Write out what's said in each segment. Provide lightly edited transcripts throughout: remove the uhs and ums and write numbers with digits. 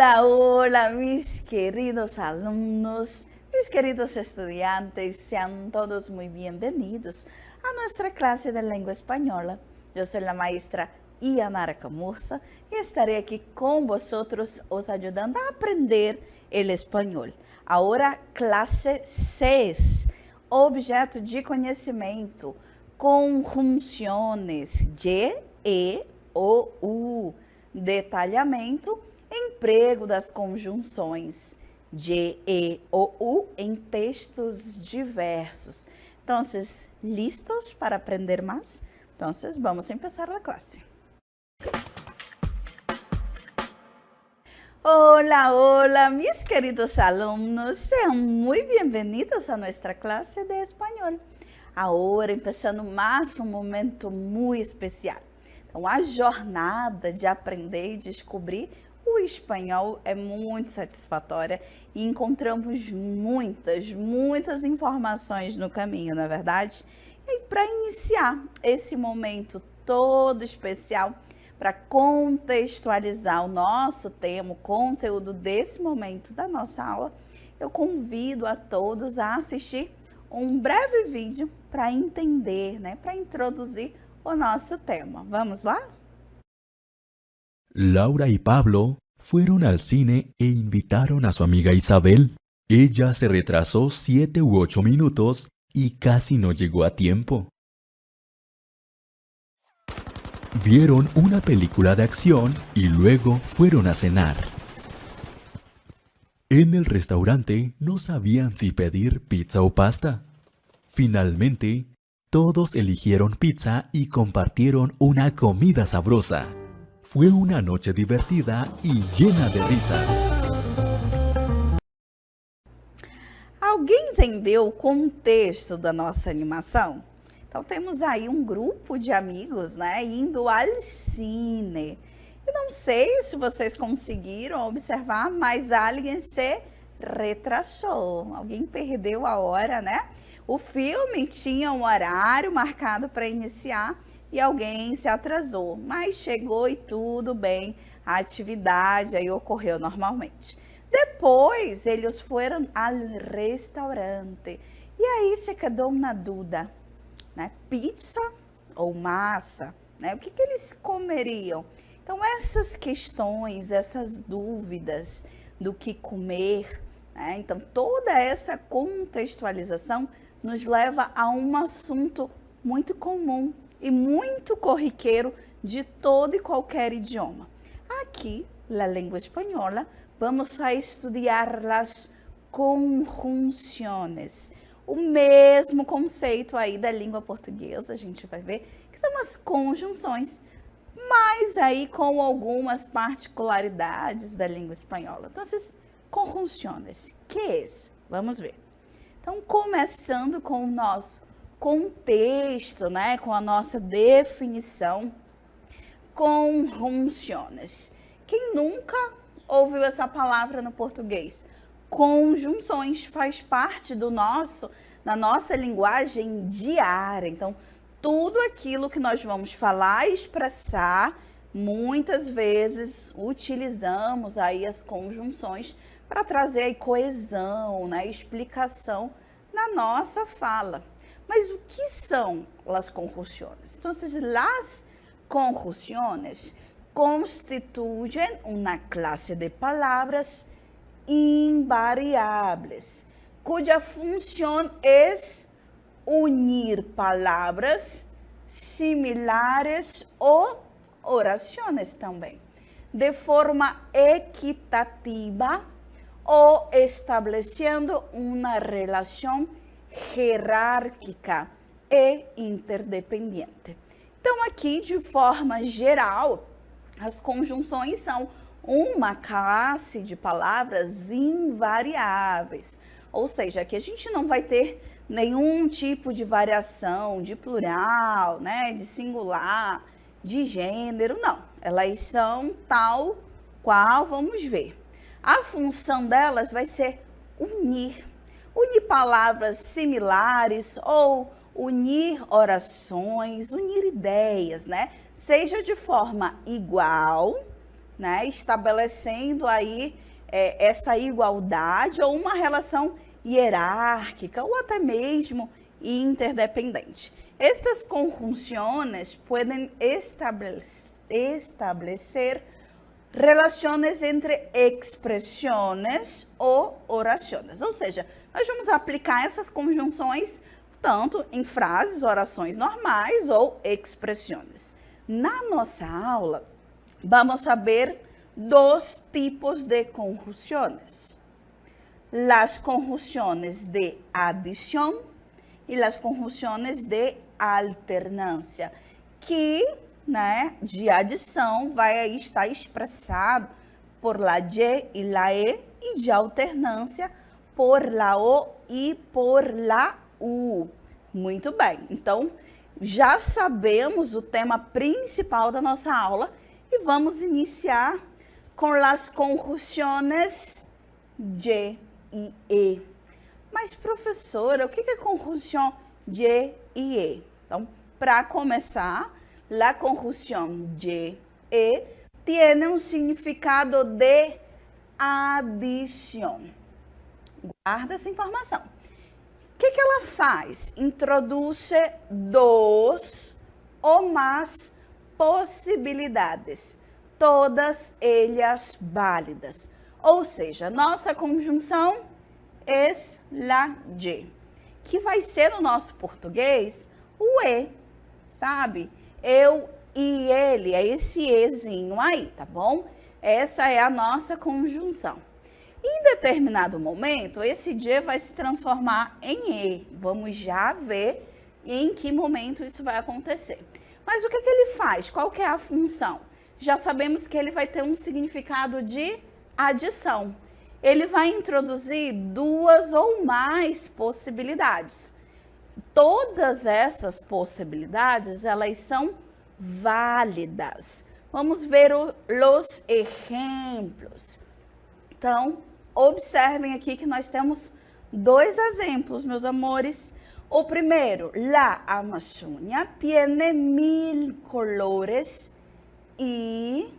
Hola, hola, mis queridos alumnos, mis queridos estudiantes, sean todos muy bienvenidos a nuestra clase de lengua española. Yo soy la maestra Ianara Camurça y estaré aquí con vosotros os ayudando a aprender el español. Ahora, classe 6, objeto de conhecimento, conjunções, de, e, o, u, detalhamento, emprego das conjunções de, e, o, u em textos diversos. Então, listos para aprender mais? Então, vamos começar a classe. Hola, hola, mis queridos alumnos, sean muy bienvenidos a nuestra clase de español. Agora, começando mais um momento muito especial. Então, a jornada de aprender e descobrir o espanhol é muito satisfatória e encontramos muitas informações no caminho, não é verdade? E para iniciar esse momento todo especial, para contextualizar o nosso tema, o conteúdo desse momento da nossa aula, eu convido a todos a assistir um breve vídeo para entender, para introduzir o nosso tema. Vamos lá? Laura y Pablo fueron al cine e invitaron a su amiga Isabel. Ella se retrasó 7 u 8 minutos y casi no llegó a tiempo. Vieron una película de acción y luego fueron a cenar. En el restaurante no sabían si pedir pizza o pasta. Finalmente, todos eligieron pizza y compartieron una comida sabrosa. Fue una noche divertida y llena de risas. Alguém entendeu o contexto da nossa animação? Então, temos aí um grupo de amigos, indo ao cine. E não sei se vocês conseguiram observar, mas alguém se retrasou. Alguém perdeu a hora, O filme tinha um horário marcado para iniciar e alguém se atrasou, mas chegou e tudo bem, a atividade aí ocorreu normalmente. Depois, eles foram ao restaurante e aí se quedou uma dúvida. Pizza ou massa, O que eles comeriam? Então, essas questões, essas dúvidas do que comer, Então, toda essa contextualização nos leva a um assunto muito comum e muito corriqueiro de todo e qualquer idioma. Aqui, na língua espanhola, vamos a estudar as conjunções. O mesmo conceito aí da língua portuguesa, a gente vai ver que são as conjunções, mas aí com algumas particularidades da língua espanhola. Então, conjunções, que é isso? Vamos ver. Então, começando com o nosso contexto, com a nossa definição, conjunções. Quem nunca ouviu essa palavra no português? Conjunções faz parte da nossa linguagem diária. Então, tudo aquilo que nós vamos falar e expressar, muitas vezes utilizamos aí as conjunções para trazer aí coesão, explicação na nossa fala. Mas o que são as conjunções? Então, as conjunções constituem uma classe de palavras invariáveis, cuja função é unir palavras similares ou orações também, de forma equitativa ou estabelecendo uma relação hierárquica e interdependente. Então, aqui, de forma geral, as conjunções são uma classe de palavras invariáveis, ou seja, aqui a gente não vai ter nenhum tipo de variação de plural, de singular, de gênero, não. Elas são tal qual, vamos ver. A função delas vai ser unir palavras similares ou unir orações, unir ideias, seja de forma igual, né, estabelecendo aí essa igualdade ou uma relação hierárquica ou até mesmo interdependente. Estas conjunciones podem estabelecer relações entre expressões ou orações. Ou seja, nós vamos aplicar essas conjunções tanto em frases, orações normais ou expressões. Na nossa aula, vamos saber dos tipos de conjunciones. Las conjunciones de adición e las conjunciones de alternancia, que, né, de adição vai aí estar expressado por la Y e la e de alternância por la O e por la U. Muito bem, então já sabemos o tema principal da nossa aula e vamos iniciar com as conjunções Y e E. Mas, professora, o que é conjunção Y e E? Então, para começar, a conjunção Y e tem um significado de adição. Guarda essa informação. O que ela faz? Introduz duas ou mais possibilidades, todas elas válidas. Ou seja, nossa conjunção é la Y, que vai ser no nosso português o E, sabe? Eu e ele, é esse Ezinho aí, tá bom? Essa é a nossa conjunção. Em determinado momento, esse Y vai se transformar em E. Vamos já ver em que momento isso vai acontecer. Mas o que ele faz? Qual que é a função? Já sabemos que ele vai ter um significado de adição. Ele vai introduzir duas ou mais possibilidades. Todas essas possibilidades, elas são válidas. Vamos ver os exemplos. Então, observem aqui que nós temos dois exemplos, meus amores. O primeiro, la Amazônia tiene 1000 colores e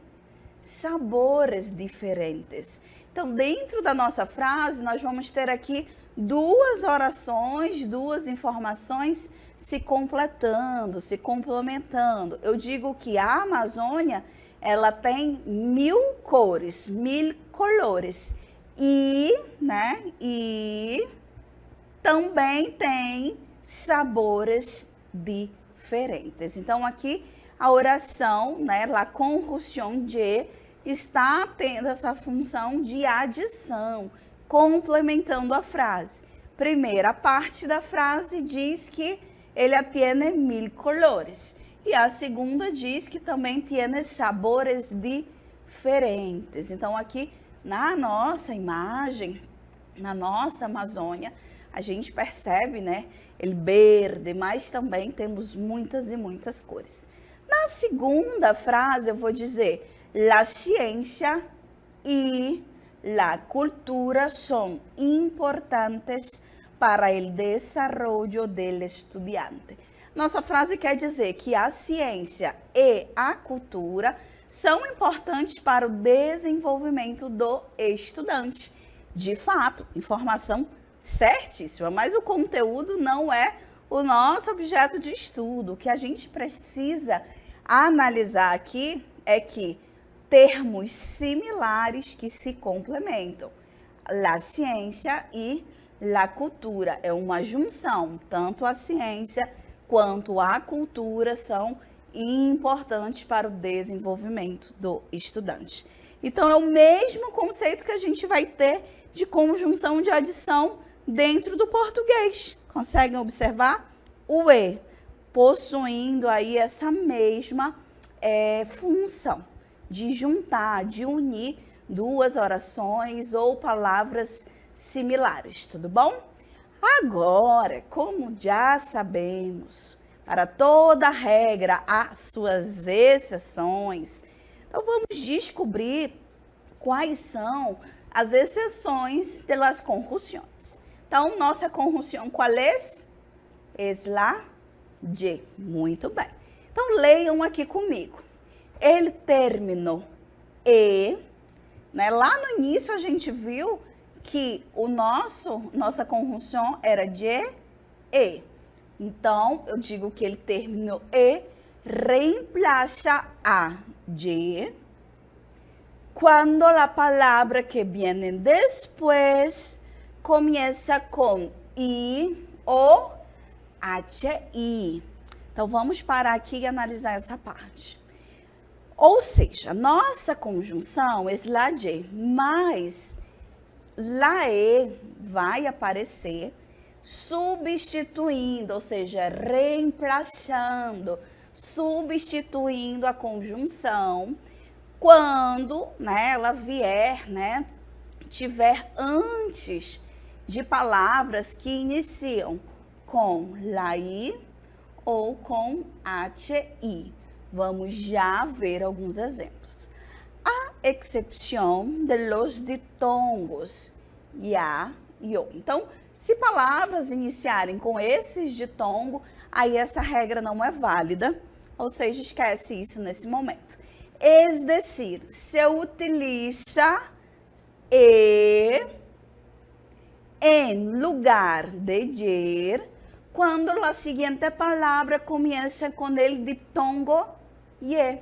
sabores diferentes. Então, dentro da nossa frase, nós vamos ter aqui duas orações, duas informações se completando, se complementando. Eu digo que a Amazônia, ela tem 1000 cores, 1000 colores. E, né, e também tem sabores diferentes. Então, aqui a oração, né, la conjunção de está tendo essa função de adição, complementando a frase. Primeira parte da frase diz que ele tiene 1000 colores. E a segunda diz que também tiene sabores diferentes. Então, aqui na nossa imagem, na nossa Amazônia, a gente percebe, né, ele verde, mas também temos muitas e muitas cores. Na segunda frase, eu vou dizer, la ciência e la cultura são importantes para o desenvolvimento do estudante. Nossa frase quer dizer que a ciência e a cultura são importantes para o desenvolvimento do estudante. De fato, informação certíssima, mas o conteúdo não é o nosso objeto de estudo. O que a gente precisa analisar aqui é que termos similares que se complementam. La ciência e la cultura é uma junção, tanto a ciência quanto a cultura são importantes para o desenvolvimento do estudante. Então, é o mesmo conceito que a gente vai ter de conjunção de adição dentro do português. Conseguem observar? O E, possuindo aí essa mesma função de juntar, de unir duas orações ou palavras similares, tudo bom? Agora, como já sabemos, para toda regra há suas exceções. Então, vamos descobrir quais são as exceções das conjunções. Então, nossa conjunção qual é? Es la Y. Muito bem. Então, leiam aqui comigo. El término e, né? Lá no início a gente viu que nossa conjunção era de e. Então, eu digo que ele termina e, reemplaça a de, quando a palavra que vem depois começa com i ou hi. Então, vamos parar aqui e analisar essa parte. Ou seja, nossa conjunção é la de, mas la e vai aparecer substituindo, ou seja, reemplaçando, substituindo a conjunção quando, né, ela vier, né, tiver antes de palavras que iniciam com la i ou com hi. Vamos já ver alguns exemplos. A exceção de los ditongos ya, yo. Então, se palavras iniciarem com esses ditongo, aí essa regra não é válida, ou seja, esquece isso nesse momento. Es decir, se utiliza e em lugar de dir quando a seguinte palavra começa com o ditongo ye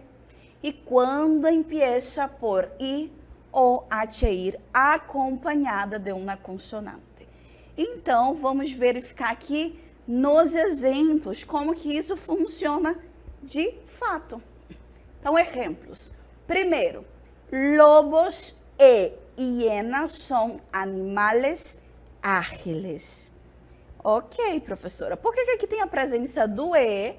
e quando empieza por i ou hi acompanhada de uma consonante. Então, vamos verificar aqui nos exemplos como que isso funciona de fato. Então, exemplos. Primeiro, lobos e hienas são animais ágiles. Ok, professora. Por que aqui tem a presença do e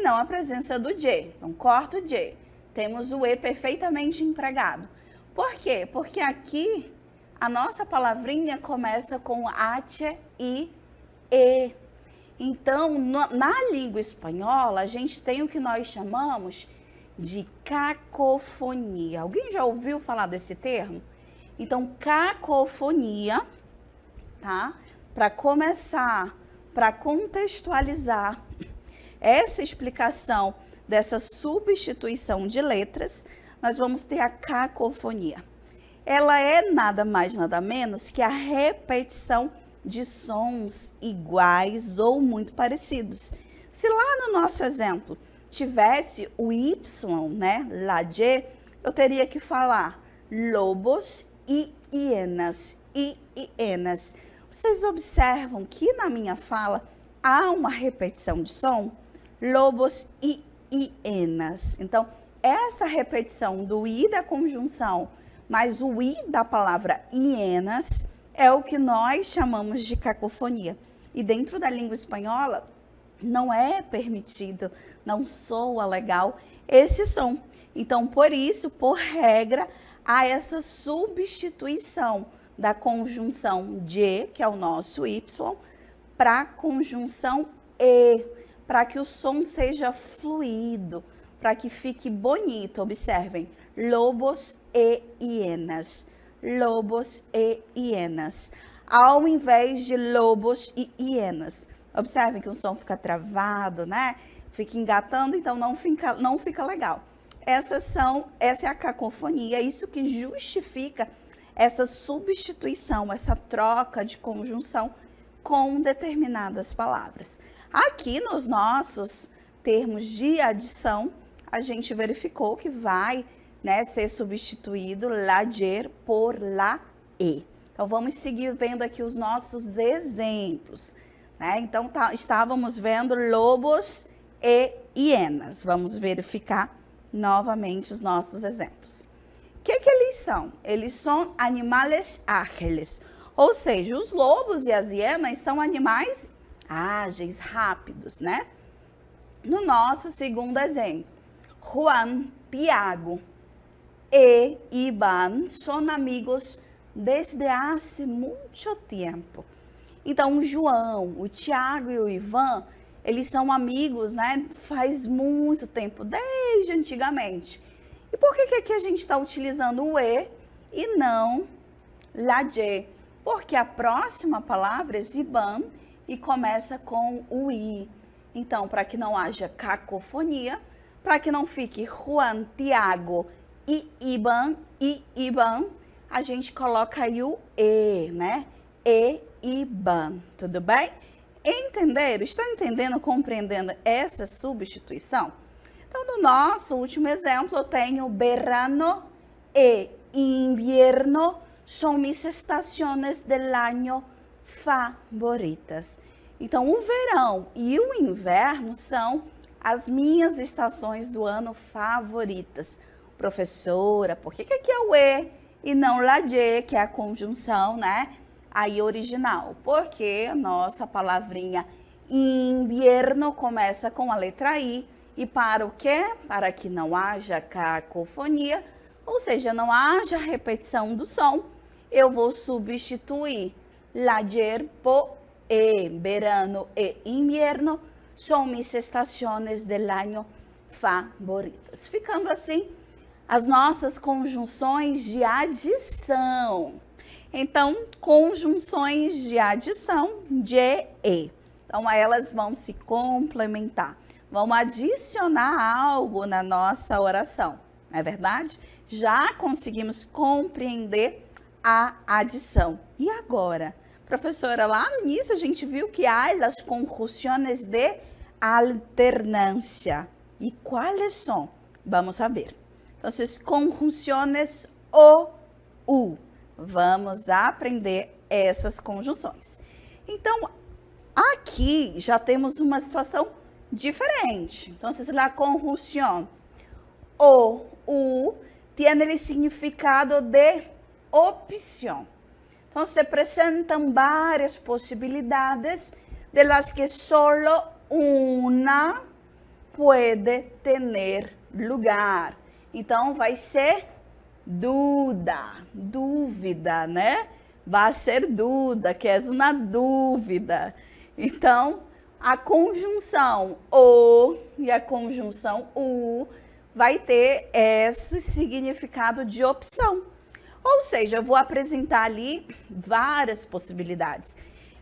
não a presença do j? Então, corta o j. Temos o e perfeitamente empregado. Por quê? Porque aqui a nossa palavrinha começa com h, i, e. Então, na língua espanhola, a gente tem o que nós chamamos de cacofonia. Alguém já ouviu falar desse termo? Então, cacofonia, tá? Para começar, para contextualizar essa explicação dessa substituição de letras, nós vamos ter a cacofonia. Ela é nada mais, nada menos que a repetição de sons iguais ou muito parecidos. Se lá no nosso exemplo tivesse o y, né, la de, eu teria que falar lobos e hienas, e hienas. Vocês observam que na minha fala há uma repetição de som? Lobos e hienas. Então, essa repetição do i da conjunção mais o i da palavra hienas é o que nós chamamos de cacofonia. E dentro da língua espanhola, não é permitido, não soa legal esse som. Então, por isso, por regra, há essa substituição da conjunção de, que é o nosso y, para a conjunção e, para que o som seja fluido, para que fique bonito. Observem, lobos e hienas, lobos e hienas, ao invés de lobos e hienas. Observem que o som fica travado, né? Fica engatando, então não fica legal. Essa é a cacofonia, isso que justifica essa substituição, essa troca de conjunção com determinadas palavras. Aqui nos nossos termos de adição, a gente verificou que vai, né, ser substituído la de por la e. Então, vamos seguir vendo aqui os nossos exemplos. Né? Então, estávamos vendo lobos e hienas. Vamos verificar novamente os nossos exemplos. O que eles são? Eles são animais ágiles. Ou seja, os lobos e as hienas são animais ágeis, rápidos, né? No nosso segundo exemplo, Juan, Tiago e Iván são amigos desde há muito tempo. Então, o João, o Tiago e o Ivan, eles são amigos, né? Faz muito tempo, desde antigamente. E por que aqui a gente está utilizando o e não la de? Porque a próxima palavra é Ivan e começa com o i. Então, para que não haja cacofonia, para que não fique Juan, Tiago iban, a gente coloca aí o e, né? E, iban, tudo bem? Entenderam? Estão entendendo, compreendendo essa substituição? Então, no nosso último exemplo, eu tenho verano e invierno são mis estações del año favoritas. Então, o verão e o inverno são as minhas estações do ano favoritas. Professora, por que aqui é o e não la de, que é a conjunção, né? Aí original, porque a nossa palavrinha invierno começa com a letra I e para o quê? Para que não haja cacofonia, ou seja, não haja repetição do som, eu vou substituir lager por e, verano e invierno são mis estações del año favoritas. Ficando assim, as nossas conjunções de adição. Então, conjunções de adição de e. Então, elas vão se complementar. Vão adicionar algo na nossa oração. Não é verdade? Já conseguimos compreender a adição. E agora? Professora, lá no início a gente viu que há as conjunções de alternância. E quais são? Vamos saber. Então, conjunções o. Vamos aprender essas conjunções. Então, aqui já temos uma situação diferente. Então, a conjunção o tem o significado de opção. Então, se apresentam várias possibilidades de las que solo una puede tener lugar. Então, vai ser dúvida, né? Vai ser dúvida, que é uma dúvida. Então, a conjunção o e a conjunção u vai ter esse significado de opção. Ou seja, eu vou apresentar ali várias possibilidades.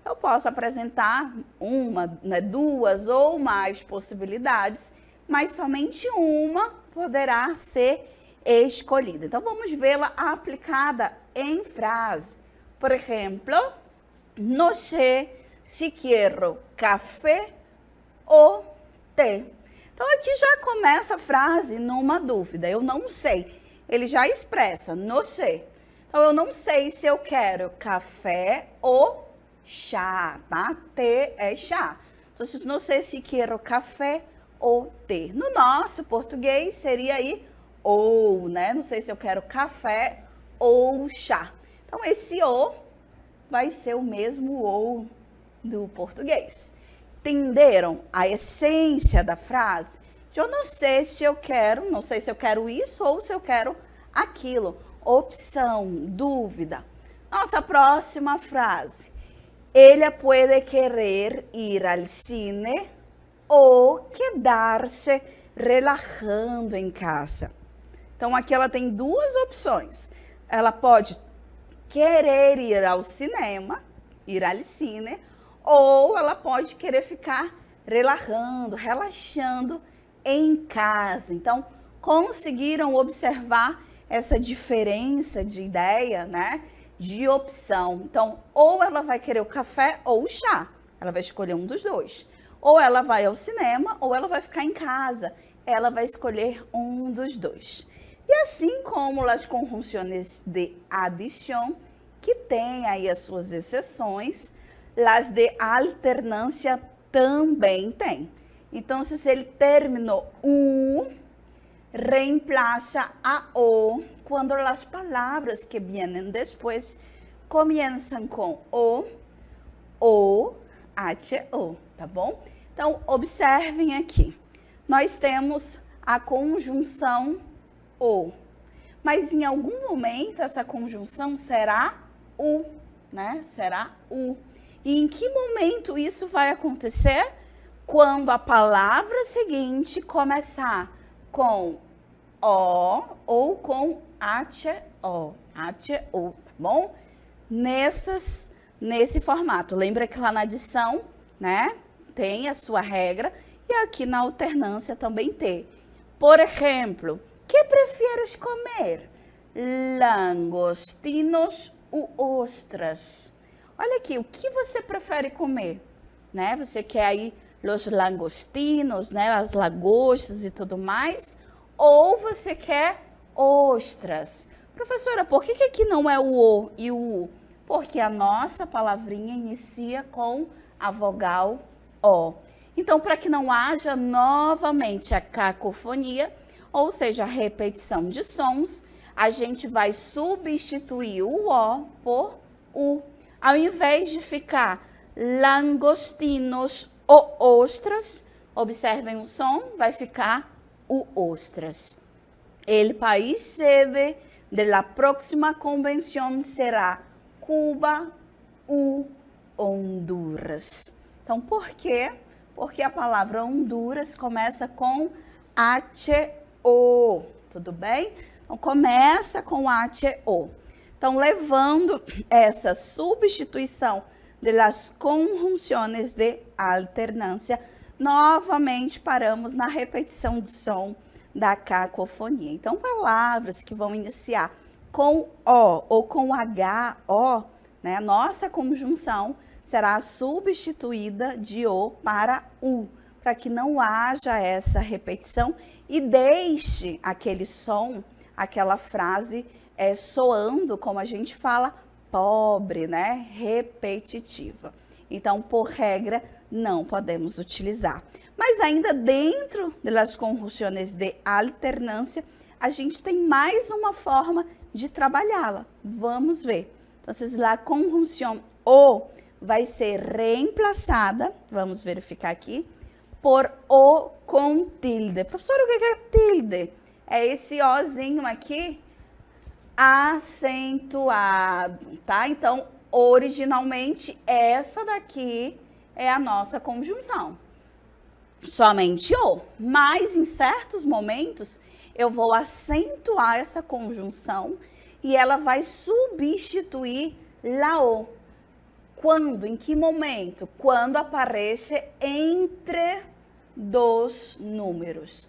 Eu posso apresentar uma, né, duas ou mais possibilidades, mas somente uma poderá ser escolhida. Então, vamos vê-la aplicada em frase. Por exemplo, no sé si quiero café ou té. Então, aqui já começa a frase numa dúvida. Eu não sei. Ele já expressa, no sé. Então, eu não sei se eu quero café ou chá, tá? Té é chá. Então, não sei se quero café ou té. No nosso português, seria aí ou, né? Não sei se eu quero café ou chá. Então, esse ou vai ser o mesmo ou do português. Entenderam a essência da frase? Eu não sei se eu quero, não sei se eu quero isso ou se eu quero aquilo. Opção, dúvida. Nossa próxima frase. Ella puede querer ir al cine ou quedar-se relajando em casa. Então, aqui ela tem duas opções. Ela pode querer ir ao cinema, ir al cine, ou ela pode querer ficar relaxando em casa. Então, conseguiram observar essa diferença de ideia, né? De opção. Então, ou ela vai querer o café ou o chá. Ela vai escolher um dos dois. Ou ela vai ao cinema, ou ela vai ficar em casa. Ela vai escolher um dos dois. E assim como as conjunções de adição, que tem aí as suas exceções, as de alternância também tem. Então, se ele terminou u, reemplaza a o quando as palavras que vêm depois começam com o, ho, tá bom? Então, observem aqui. Nós temos a conjunção o, mas em algum momento essa conjunção será u, né? Será u. E em que momento isso vai acontecer? Quando a palavra seguinte começar com o ou com o, tá bom? Nesse formato. Lembra que lá na adição, né, tem a sua regra e aqui na alternância também tem. Por exemplo, que prefieres comer? Langostinos ou ostras? Olha aqui, o que você prefere comer? Né? Você quer aí os langostinos, né? As lagostas e tudo mais? Ou você quer ostras? Professora, por que aqui não é o O e o U? Porque a nossa palavrinha inicia com a vogal O. Então, para que não haja novamente a cacofonia, ou seja, a repetição de sons, a gente vai substituir o O por U. Ao invés de ficar langostinos ou ostras, observem o som, vai ficar o ostras. El país sede de la próxima convención será Cuba ou Honduras. Então, por quê? Porque a palavra Honduras começa com H-O, tudo bem? Então, começa com H-O. Então, levando essa substituição de las conjunciones de alternância, novamente paramos na repetição de som da cacofonia. Então, palavras que vão iniciar com O ou com H-O, né? Nossa conjunção será substituída de O para U, para que não haja essa repetição e deixe aquele som, aquela frase soando, como a gente fala, pobre, né? Repetitiva. Então, por regra, não podemos utilizar. Mas ainda dentro das conjunções de alternância, a gente tem mais uma forma de trabalhá-la. Vamos ver. Então, a conjunção O vai ser reemplaçada, vamos verificar aqui, por O com tilde. Professora, o que é tilde? É esse Ozinho aqui acentuado, tá? Então, originalmente, essa daqui é a nossa conjunção. Somente O. Mas, em certos momentos, eu vou acentuar essa conjunção e ela vai substituir la O. Quando? Em que momento? Quando aparece entre dois números.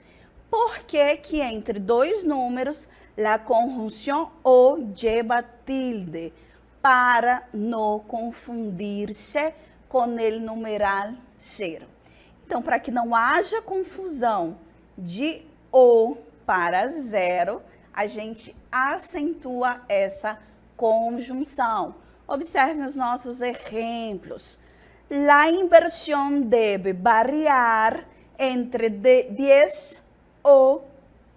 Por que que entre dois números a conjunção O lleva tilde? Para não confundir-se com o numeral 0. Então, para que não haja confusão de O para 0, a gente acentua essa conjunção. Observem os nossos exemplos. La inversión debe variar entre 10 ou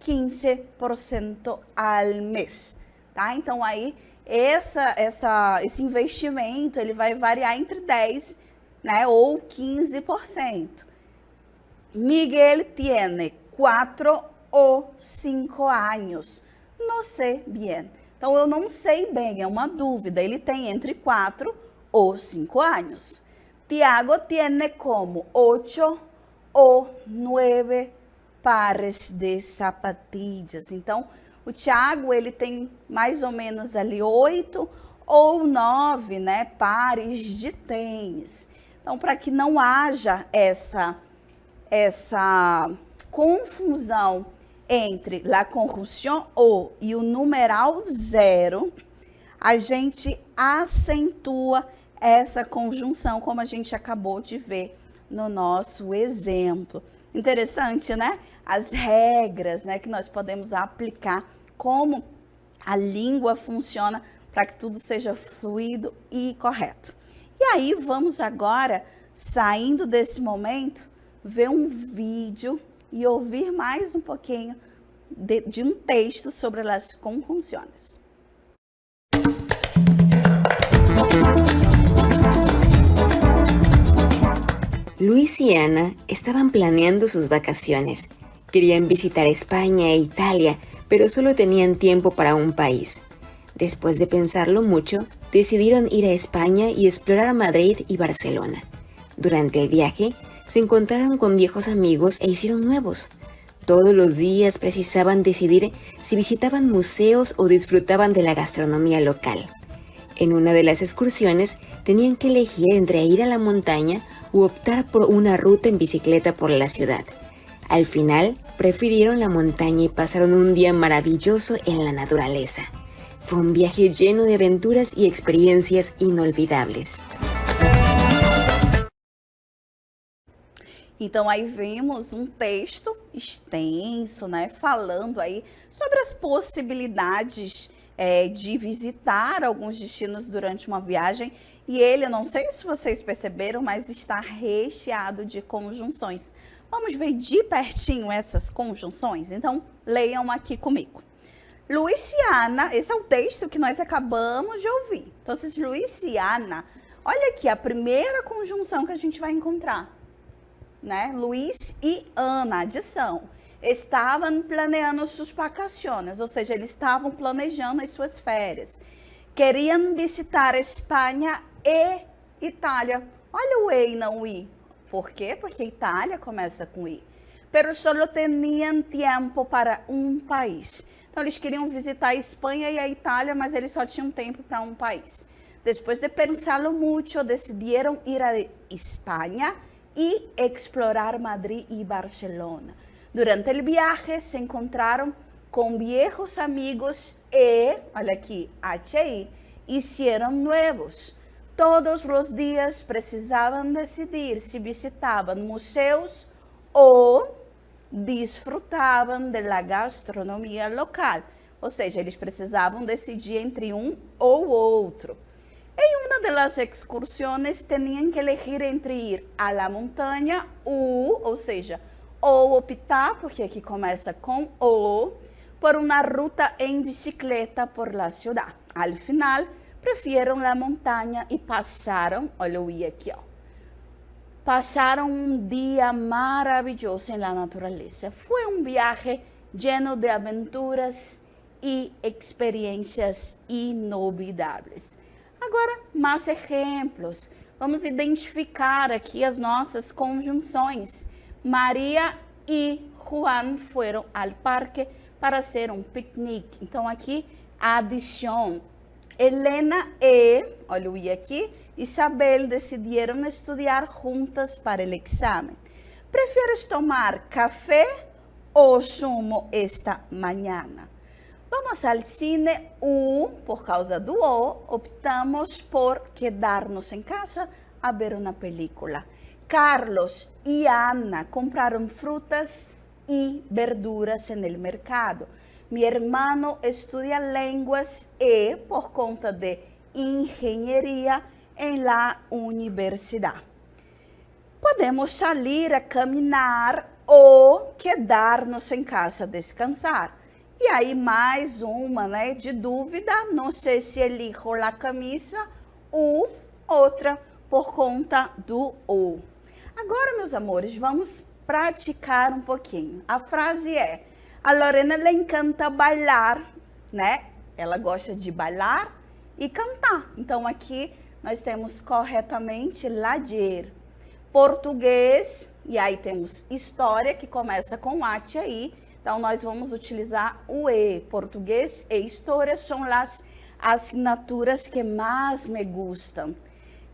15% al mês. Tá? Então, aí, esse investimento ele vai variar entre 10%, né, ou 15%. Miguel tiene 4 ou 5 anos. Não sei bem. Então, eu não sei bem, é uma dúvida. Ele tem entre 4 ou 5 anos. Tiago tiene como 8 ou 9 pares de sapatilhas. Então, o Tiago, ele tem mais ou menos ali 8 ou 9, né, pares de tênis. Então, para que não haja essa confusão entre a conjunção O e o numeral 0, a gente acentua essa conjunção, como a gente acabou de ver no nosso exemplo. Interessante, né? As regras, né, que nós podemos aplicar, como a língua funciona para que tudo seja fluido e correto. E aí, vamos agora, saindo desse momento, ver um vídeo e ouvir mais um pouquinho de um texto sobre as conjunções. Luis y Ana estaban planeando sus vacaciones. Querían visitar España e Italia, pero solo tenían tiempo para un país. Después de pensarlo mucho, decidieron ir a España y explorar Madrid y Barcelona. Durante el viaje, se encontraron con viejos amigos e hicieron nuevos. Todos los días precisaban decidir si visitaban museos o disfrutaban de la gastronomía local. En una de las excursiones tenían que elegir entre ir a la montaña u optar por una ruta en bicicleta por la ciudad. Al final, Prefirieron la montaña y pasaron un día maravilloso en la naturaleza. Fue un viaje lleno de aventuras y experiencias inolvidables. Então aí vimos um texto extenso, né, falando aí sobre as possibilidades de visitar alguns destinos durante uma viagem. E ele, não sei se vocês perceberam, mas está recheado de conjunções. Vamos ver de pertinho essas conjunções? Então, leiam aqui comigo. Luisiana, esse é o texto que nós acabamos de ouvir. Então, Luisiana, olha aqui a primeira conjunção que a gente vai encontrar, né? Luiz e Ana, adição. Estavam planeando suas vacações, ou seja, eles estavam planejando as suas férias. Queriam visitar Espanha e Itália. Olha o E e não o I. Por quê? Porque Itália começa com I. Pero solo tinham tempo para um país. Então, eles queriam visitar a Espanha e a Itália, mas eles só tinham tempo para um país. Depois de pensarlo muito, decidiram ir a Espanha e explorar Madrid e Barcelona. Durante o viaje, se encontraram com viejos amigos e, olha aqui, HI, hicieron nuevos. Todos os dias precisavam decidir se visitavam museus ou desfrutavam da gastronomia local. Ou seja, eles precisavam decidir entre um ou outro. Em uma das excursões, tinham que elegir entre ir à la montanha ou seja, ou optar, porque aqui começa com o, por uma ruta em bicicleta por la ciudad. Al final, preferiram a montanha e passaram, olha o I aqui, ó. Passaram um dia maravilhoso na natureza. Foi um viaje lleno de aventuras e experiências inolvidáveis. Agora, mais exemplos. Vamos identificar aqui as nossas conjunções. Maria e Juan foram ao parque para hacer um piquenique. Então, aqui, a adição. Helena e, olha o I aqui, Isabel decidiram estudar juntas para o exame. ¿Prefieres tomar café ou sumo esta manhã? Vamos ao cine por causa do O, optamos por quedarnos em casa a ver uma película. Carlos e Ana compraram frutas e verduras no mercado. Mi hermano estudia línguas e, por conta de engenharia, em la universidade. Podemos sair a caminhar ou quedar-nos em casa a descansar. E aí, mais uma, né, de dúvida, não sei se elijo a camisa ou outra por conta do O. Agora, meus amores, vamos praticar um pouquinho. A frase é: a Lorena le encanta bailar, né? Ela gosta de bailar e cantar. Então, aqui nós temos corretamente lazer. Português, e aí temos história, que começa com ate aí. Então, nós vamos utilizar o E. Português e história são as assinaturas que mais me gustam.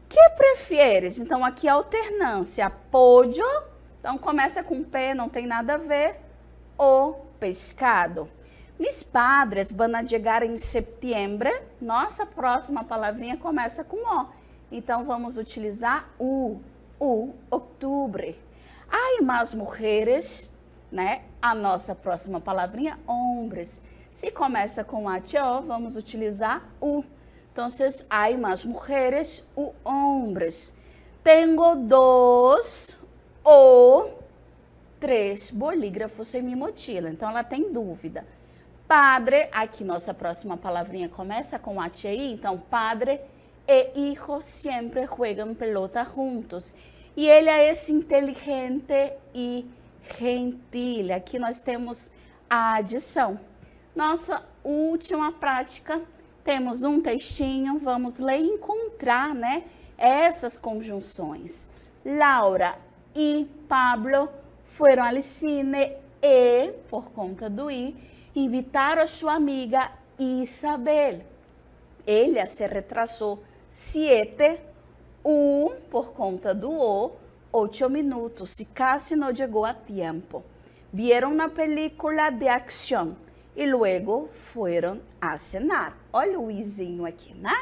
Que prefieres? Então, aqui alternância. Pollo, então começa com P, não tem nada a ver. O pescado. Mis padres van a llegar em setembro. Nossa próxima palavrinha começa com O. Então, vamos utilizar o outubro. Há mais mulheres, né? A nossa próxima palavrinha, hombres. Se começa com A-T-O, vamos utilizar o. Então, há mais mulheres, o hombres. Tenho 2 ou 3 bolígrafos em minha mochila. Então, ela tem dúvida. Padre, aqui nossa próxima palavrinha começa com HI. Então, padre e hijo sempre juegan pelota juntos. E ele é esse inteligente e gentil. Aqui nós temos a adição. Nossa última prática, temos um textinho, vamos ler e encontrar, né, essas conjunções. Laura e Pablo foram ao cine e, por conta do I, invitaram a sua amiga Isabel. Ela se retrasou 7, por conta do O, 8 minutos, e quase não chegou a tempo. vieron una película de acción y luego fueron a cenar. Olha o Luizinho aqui, né?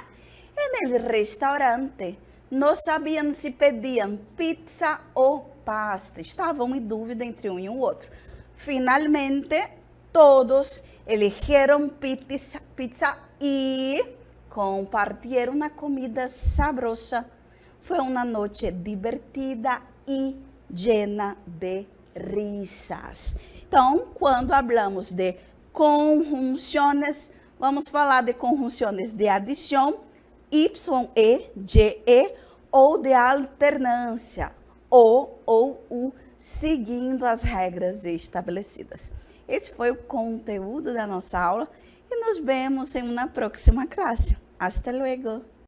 En el restaurante, não sabiam se pediam pizza ou pasta. Estavam em dúvida entre um e o outro. Finalmente, todos eligieron pizza y compartieron una comida sabrosa. Fue una noche divertida y llena de risas. Então, quando hablamos de conjunções, vamos falar de conjunções de adição, y, ye, ou de alternância, ou u, seguindo as regras estabelecidas. Esse foi o conteúdo da nossa aula e nos vemos em uma próxima classe. Hasta luego!